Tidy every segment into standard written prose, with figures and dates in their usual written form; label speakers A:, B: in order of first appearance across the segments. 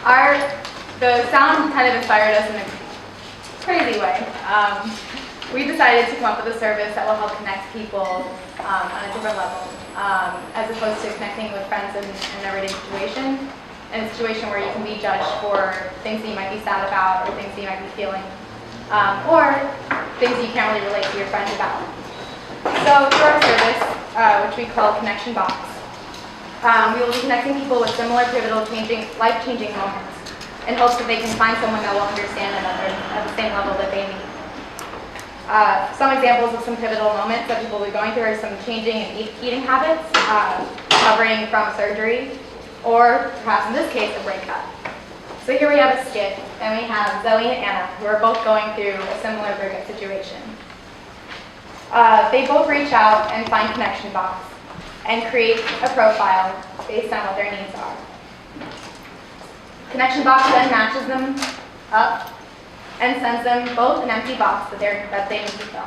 A: The sound kind of inspired us in a crazy way. We decided to come up with a service that will help connect people on a different level, as opposed to connecting with friends in an everyday situation, in a situation where you can be judged for things that you might be sad about or things that you might be feeling, or things you can't really relate to your friends about. So through our service, which we call Connection Box, we will be connecting people with similar pivotal, life-changing moments in hopes that they can find someone that will understand them at the same level that they need. Some examples of some pivotal moments that people will be going through are some changing in eating habits, recovering from surgery, or perhaps in this case, a breakup. So here we have a skit, and we have Zoe and Anna, who are both going through a similar breakup situation. They both reach out and find Connection Box and create a profile based on what their needs are. Connection Box then matches them up and sends them both an empty box that they need to fill.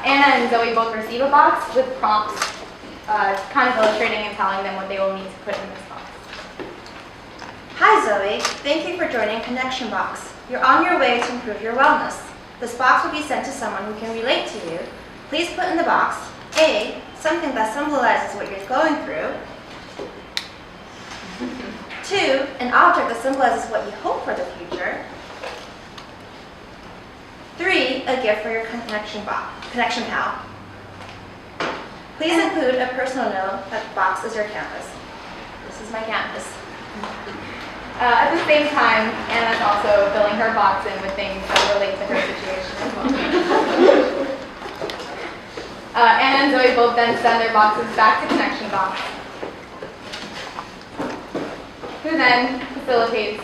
A: Anna and Zoe both receive a box with prompts, kind of illustrating and telling them what they will need to put in this box.
B: Hi Zoe, thank you for joining Connection Box. You're on your way to improve your wellness. This box will be sent to someone who can relate to you. Please put in the box A, something that symbolizes what you're going through. 2, an object that symbolizes what you hope for the future. 3, a gift for your connection pal. Please include a personal note that the box is your canvas. This is my canvas.
A: At the same time, Anna's also filling her box in with things that relate to her situation as well. Anna and Zoe both then send their boxes back to Connection Box, who then facilitates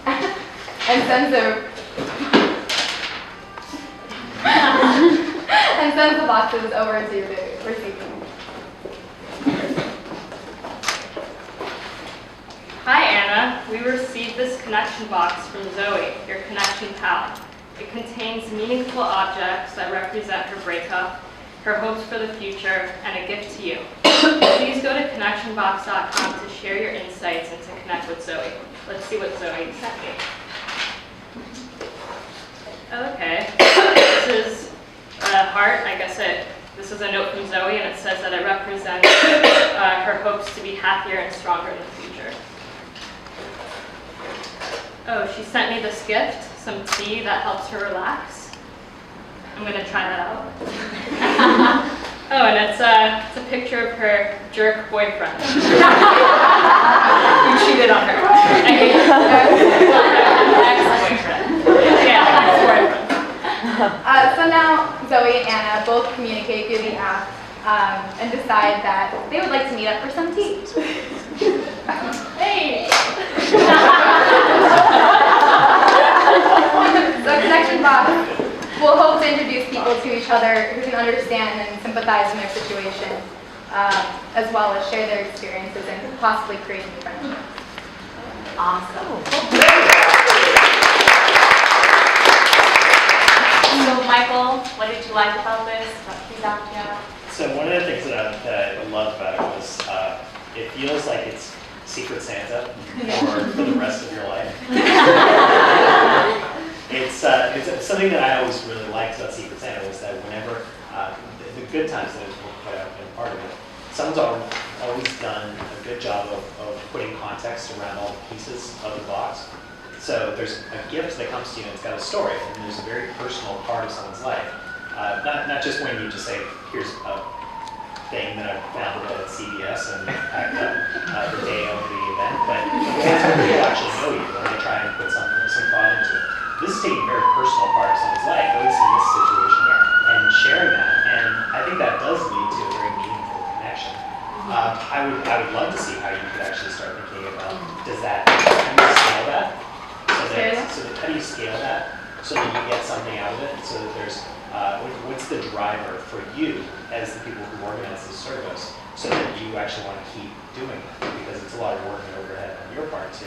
A: and sends the boxes over to the receiving.
C: Hi Anna, we received this connection box from Zoe, your connection pal. It contains meaningful objects that represent her breakup, her hopes for the future, and a gift to you. Please go to connectionbox.com to share your insights and to connect with Zoe. Let's see what Zoe sent me. Okay, this is a heart. I guess this is a note from Zoe, and it says that it represents her hopes to be happier and stronger in the future. Oh, she sent me this gift, some tea that helps her relax. I'm going to try that out. Oh, and it's a picture of her jerk boyfriend. Who cheated on her. Ex-boyfriend. Yeah, ex-boyfriend.
A: So now Zoe and Anna both communicate through the app and decide that they would like to meet up for some tea. Hey! So Connection Box will hope to introduce people to each other who can understand and sympathize in their situation, as well as share their experiences and possibly create new friendships.
D: Awesome. So Michael, what did you like about this? What stood out to you?
E: So one of the things that I loved about it was it feels like it's Secret Santa for the rest of your life. It's something that I always really liked about Secret Santa was that whenever the good times that I've been part of it, someone's always done a good job of putting context around all the pieces of the box. So there's a gift that comes to you and it's got a story, and there's a very personal part of someone's life. Not just when you just say, here's a thing that I found at CVS and packed up the day of the event, but it's when people actually know you, when they try and put some thought into it. This is taking a very personal part of someone's life, at least in this situation, and sharing that, and I think that does lead to a very meaningful connection. I would love to see how you could actually start thinking about, how do you scale that? How do you scale that so that you get something out of it, so that there's what's the driver for you as the people who organize this service, so that you actually want to keep doing it, because it's a lot of work and overhead on your part to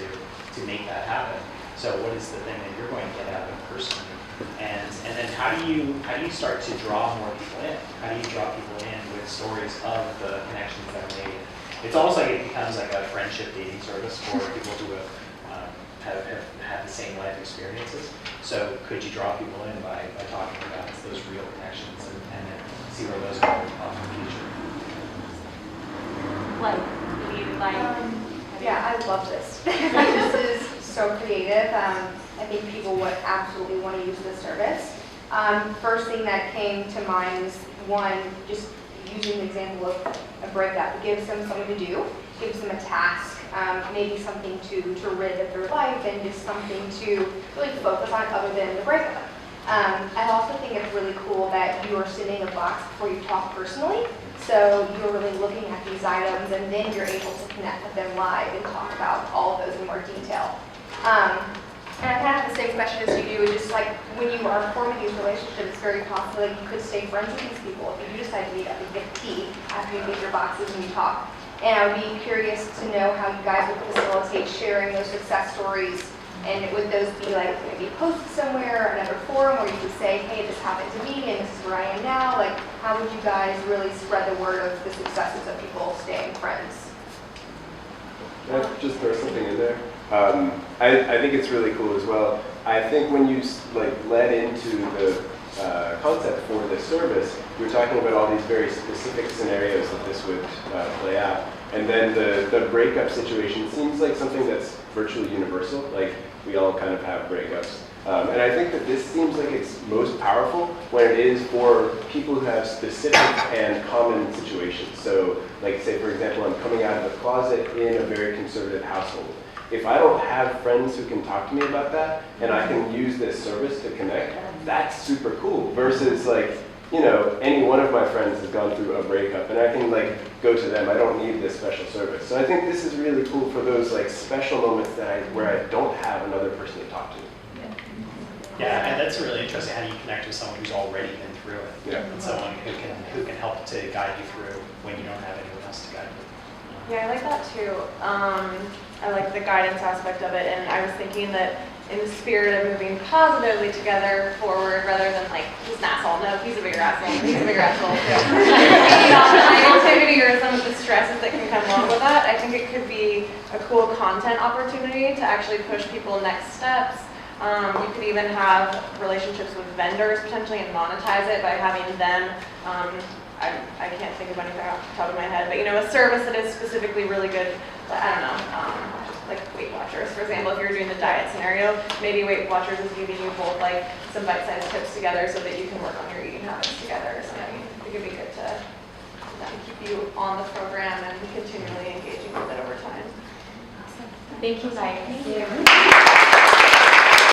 E: make that happen. So what is the thing that you're going to get out of it personally, and then how do you start to draw more people in? How do you draw people in with stories of the connections that are made. It's almost like it becomes like a friendship dating service for people who have had the same life experiences. So could you draw people in by talking about those real connections and then see where those go off in the future?
D: Like, do you like?
F: Yeah, I love this. This is so creative. I think people would absolutely want to use this service. First thing that came to mind was one, just using the example of a breakup. It gives them something to do, gives them a task, maybe something to rid of their life, and just something to really focus on other than the breakup. I also think it's really cool that you are sending a box before you talk personally. So you're really looking at these items, and then you're able to connect with them live and talk about all of those in more detail. And I kind of have the same question as you do, just like when you are forming these relationships, it's very possible that you could stay friends with these people if you decide to meet up and get tea after you get your boxes and you talk. And I would be curious to know how you guys would facilitate sharing those success stories. And would those be like maybe posted somewhere, another forum where you could say, hey, this happened to me and this is where I am now? Like, how would you guys really spread the word of the successes of people staying friends?
G: Can I just throw something in there? I think it's really cool as well. I think when you led into the concept for this service, you were talking about all these very specific scenarios that this would play out. And then the breakup situation seems like something that's virtually universal. Like, we all kind of have breakups. And I think that this seems like it's most powerful when it is for people who have specific and common situations. So, like, say, for example, I'm coming out of the closet in a very conservative household. If I don't have friends who can talk to me about that, and I can use this service to connect, that's super cool. Versus, like, you know, any one of my friends has gone through a breakup, and I can, like, go to them. I don't need this special service. So I think this is really cool for those, like, special moments that where I don't have another person to talk to.
E: Yeah, and that's really interesting. How do you connect with someone who's already been through it?
G: Yeah.
E: And someone who can help to guide you through when you don't have anyone else to guide you.
H: Yeah, I like that too. I like the guidance aspect of it, and I was thinking that in the spirit of moving positively together forward, rather than like, he's an asshole, no, he's a bigger asshole, he's a bigger asshole. Taking off the negativity or some of the stresses that can come along with that, I think it could be a cool content opportunity to actually push people next steps. You could even have relationships with vendors potentially and monetize it by having them, I can't think of anything off the top of my head, but you know, a service that is specifically really good, I don't know, like Weight Watchers, for example, if you're doing the diet scenario, maybe Weight Watchers is giving you both like some bite-sized tips together so that you can work on your eating habits together. So I mean, it could be good to keep you on the program and continually engaging with it over time.
D: Thank you, Mike. Thank you.